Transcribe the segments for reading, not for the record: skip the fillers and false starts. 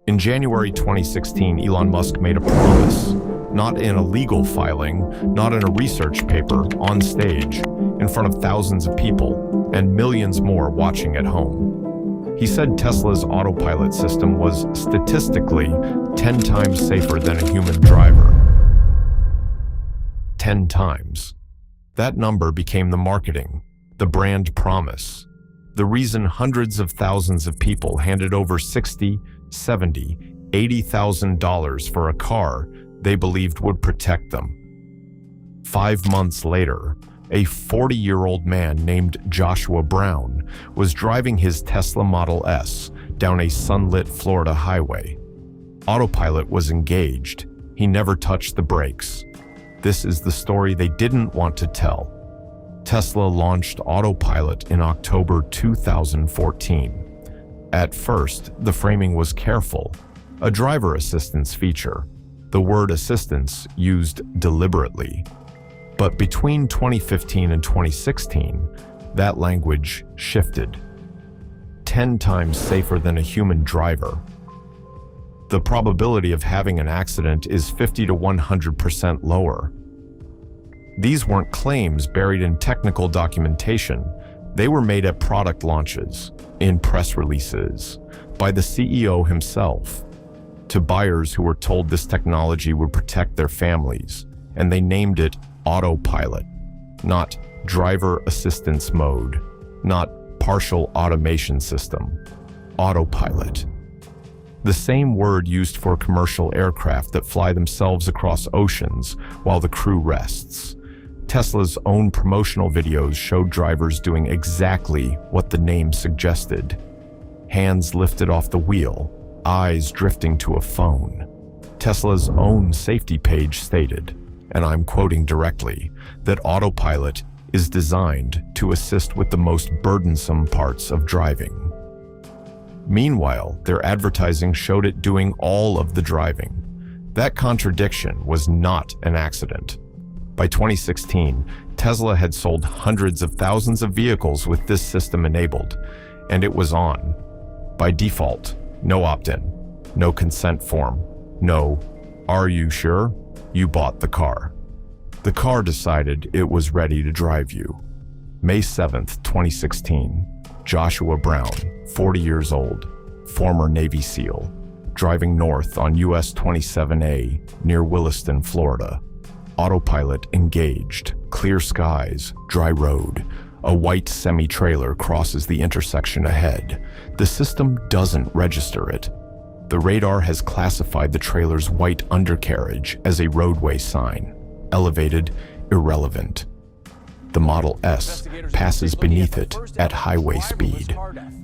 In January 2016, Elon Musk made a promise, not in a legal filing, not in a research paper, on stage, in front of thousands of people, and millions more watching at home. He said Tesla's autopilot system was statistically 10 times safer than a human driver. 10 times. That number became the marketing, the brand promise, the reason hundreds of thousands of people handed over $60,000, $70,000, $80,000 for a car they believed would protect them. 5 months later, a 40-year-old man named Joshua Brown was driving his Tesla Model S down a sunlit Florida highway. Autopilot was engaged. He never touched the brakes. This is the story they didn't want to tell. Tesla launched Autopilot in October 2014. At first, the framing was careful, a driver assistance feature, the word assistance used deliberately. But between 2015 and 2016, that language shifted. 10 times safer than a human driver. The probability of having an accident is 50 to 100% lower. These weren't claims buried in technical documentation. They were made at product launches, in press releases, by the CEO himself, to buyers who were told this technology would protect their families, and they named it Autopilot, not driver assistance mode, not partial automation system, Autopilot. The same word used for commercial aircraft that fly themselves across oceans while the crew rests. Tesla's own promotional videos showed drivers doing exactly what the name suggested. Hands lifted off the wheel, eyes drifting to a phone. Tesla's own safety page stated, and I'm quoting directly, that Autopilot is designed to assist with the most burdensome parts of driving. Meanwhile, their advertising showed it doing all of the driving. That contradiction was not an accident. By 2016, Tesla had sold hundreds of thousands of vehicles with this system enabled, and it was on. By default, no opt-in, no consent form, no, "Are you sure?" You bought the car. The car decided it was ready to drive you. May 7th, 2016, Joshua Brown, 40 years old, former Navy SEAL, driving north on US 27A near Williston, Florida. Autopilot engaged, clear skies, dry road. A white semi-trailer crosses the intersection ahead. The system doesn't register it. The radar has classified the trailer's white undercarriage as a roadway sign. Elevated, irrelevant. The Model S passes beneath it at highway speed.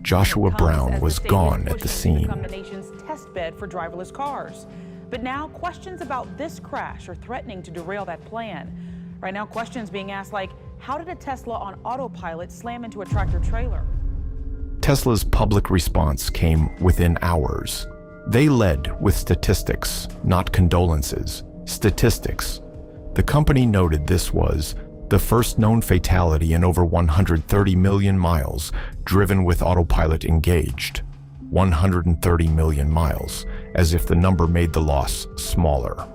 Joshua Brown was gone at the scene. The nation's test bed for driverless cars. But now questions about this crash are threatening to derail that plan. Right now, questions being asked like, how did a Tesla on autopilot slam into a tractor trailer? Tesla's public response came within hours. They led with statistics, not condolences. Statistics. The company noted this was the first known fatality in over 130 million miles driven with autopilot engaged. 130 million miles, as if the number made the loss smaller.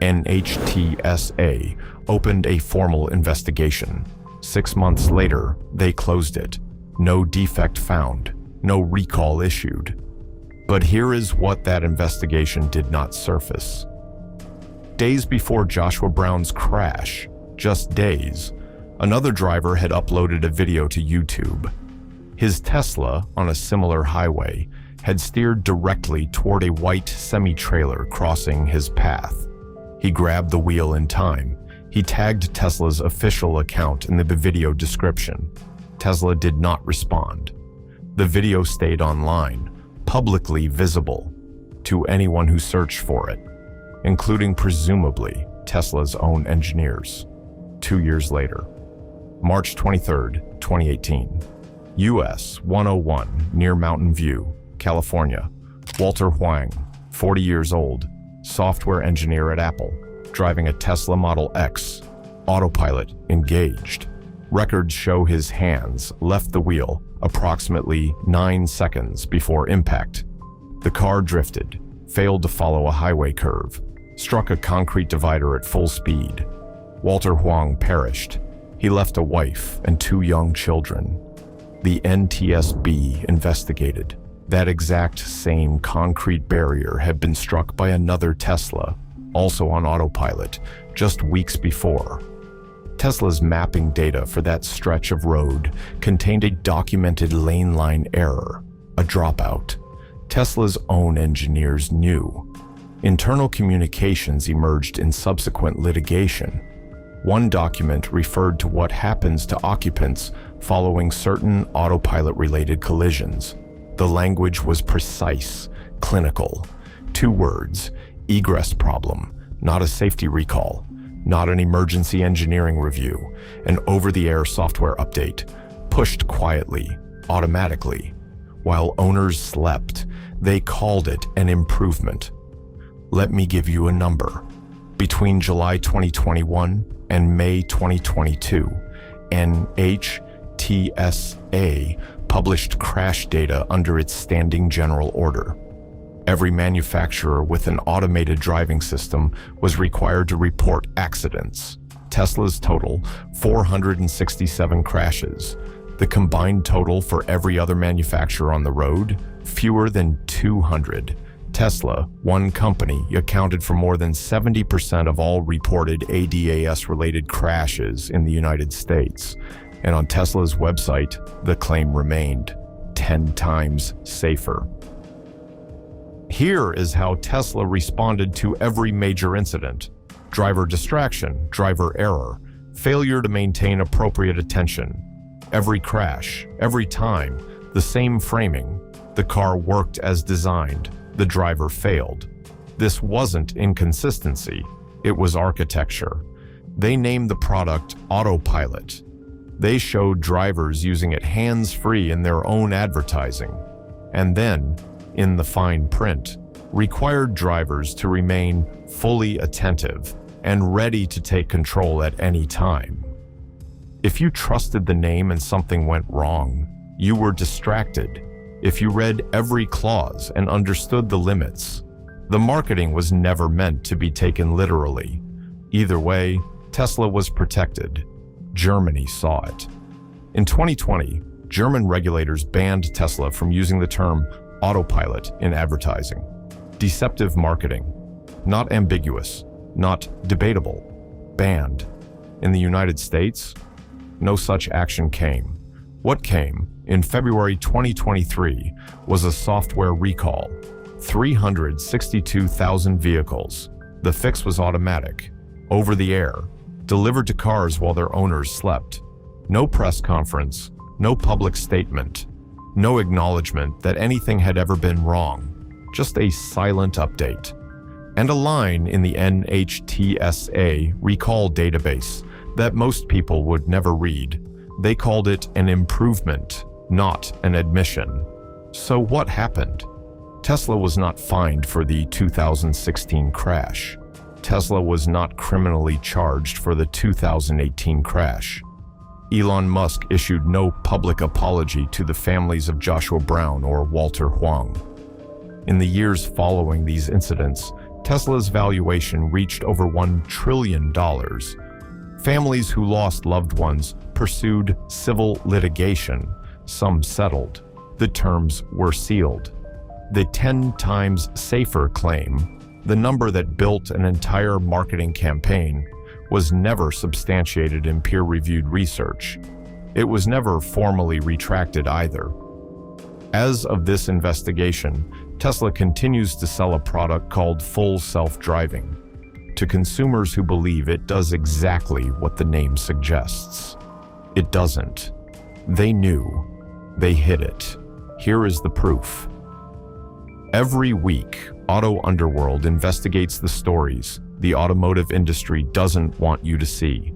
NHTSA opened a formal investigation. 6 months later, they closed it. No defect found, no recall issued. But here is what that investigation did not surface. Days before Joshua Brown's crash, just days, another driver had uploaded a video to YouTube. His Tesla, on a similar highway, had steered directly toward a white semi-trailer crossing his path. He grabbed the wheel in time. He tagged Tesla's official account in the video description. Tesla did not respond. The video stayed online, publicly visible, to anyone who searched for it, including presumably Tesla's own engineers. 2 years later, March 23, 2018, US 101 near Mountain View, California. Walter Huang, 40 years old, software engineer at Apple, driving a Tesla Model X, autopilot engaged. Records show his hands left the wheel approximately 9 seconds before impact. The car drifted, failed to follow a highway curve, struck a concrete divider at full speed. Walter Huang perished. He left a wife and 2 young children. The NTSB investigated. That exact same concrete barrier had been struck by another Tesla, also on autopilot, just weeks before. Tesla's mapping data for that stretch of road contained a documented lane line error, a dropout. Tesla's own engineers knew. Internal communications emerged in subsequent litigation. One document referred to what happens to occupants following certain autopilot-related collisions. The language was precise, clinical. 2 words: egress problem, not a safety recall, not an emergency engineering review, an over-the-air software update, pushed quietly, automatically. While owners slept, they called it an improvement. Let me give you a number. Between July 2021 and May 2022, NHTSA published crash data under its standing general order. Every manufacturer with an automated driving system was required to report accidents. Tesla's total, 467 crashes. The combined total for every other manufacturer on the road, fewer than 200. Tesla, one company, accounted for more than 70% of all reported ADAS-related crashes in the United States. And on Tesla's website, the claim remained 10 times safer. Here is how Tesla responded to every major incident: driver distraction, driver error, failure to maintain appropriate attention. Every crash, every time, the same framing. The car worked as designed. The driver failed. This wasn't inconsistency. It was architecture. They named the product Autopilot. They showed drivers using it hands-free in their own advertising. And then, in the fine print, required drivers to remain fully attentive and ready to take control at any time. If you trusted the name and something went wrong, you were distracted. If you read every clause and understood the limits, the marketing was never meant to be taken literally. Either way, Tesla was protected. Germany saw it. In 2020, German regulators banned Tesla from using the term autopilot in advertising. Deceptive marketing. Not ambiguous, not debatable. Banned. In the United States, no such action came. What came, in February 2023, was a software recall. 362,000 vehicles. The fix was automatic, over the air, delivered to cars while their owners slept. No press conference, no public statement, no acknowledgement that anything had ever been wrong, just a silent update. And a line in the NHTSA recall database that most people would never read. They called it an improvement, not an admission. So what happened? Tesla was not fined for the 2016 crash. Tesla was not criminally charged for the 2018 crash. Elon Musk issued no public apology to the families of Joshua Brown or Walter Huang. In the years following these incidents, Tesla's valuation reached over $1 trillion. Families who lost loved ones pursued civil litigation. Some settled. The terms were sealed. The 10 times safer claim, the number that built an entire marketing campaign, was never substantiated in peer-reviewed research. It was never formally retracted either. As of this investigation, Tesla continues to sell a product called full self-driving to consumers who believe it does exactly what the name suggests. It doesn't. They knew. They hid it. Here is the proof. Every week, Auto Underworld investigates the stories the automotive industry doesn't want you to see.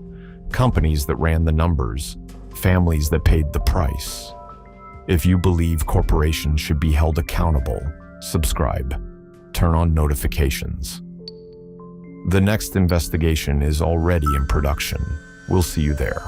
Companies that ran the numbers, families that paid the price. If you believe corporations should be held accountable, subscribe. Turn on notifications. The next investigation is already in production. We'll see you there.